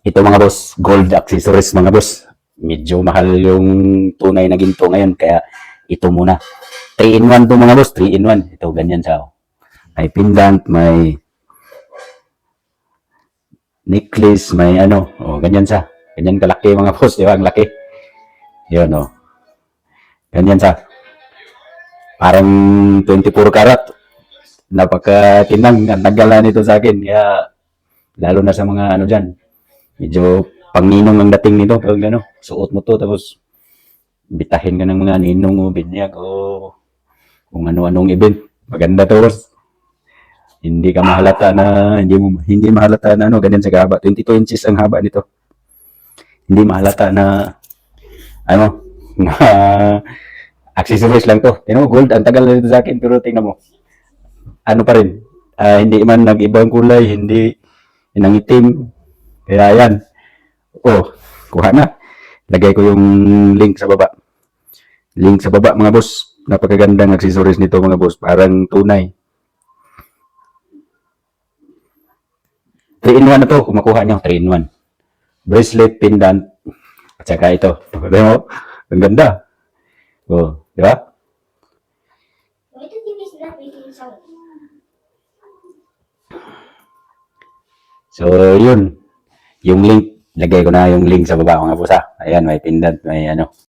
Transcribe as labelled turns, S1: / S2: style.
S1: Ito mga boss, gold accessories mga boss. Medyo mahal yung tunay na ginto ngayon, kaya ito muna. 3-in-1 to mga boss, 3-in-1. Ito, ganyan siya. May pendant, may necklace, may ano. Ganyan siya. Ganyan kalaki mga boss, di ba? Ang laki. Yun, ganyan siya. Parang 24 karat. Napakatinang, ang tagalan nito sa akin. Kaya, lalo na sa mga ano dyan, medyo pangninong ang dating nito. Pag ano, suot mo to, tapos bitahin ka ng mga ninong o binyag o kung ano-anong event. Maganda to, boss. Hindi ka mahalata na, hindi mahalata na ano, ganyan sa haba. 22 inches ang haba nito. Hindi mahalata na, ano, na accessories lang to. Tingnan mo, gold, ang tagal na nito sa akin, pero tingnan mo, ano pa rin, hindi man nag-ibang kulay, hindi nangitim. Kaya yan, kuha na. Lagay ko yung link sa baba. Link sa baba mga boss. Napakagandang accessories nito mga boss. Parang tunay. 3-in-1 na to. Kung makuha nyo, 3-in-1. Bracelet, pendant, at saka ito. Tignan mo, ang ganda. Di ba? So, yun. Yung link, lagay ko na yung link sa baba mga boss ha. Ayan, may pendant, may ano.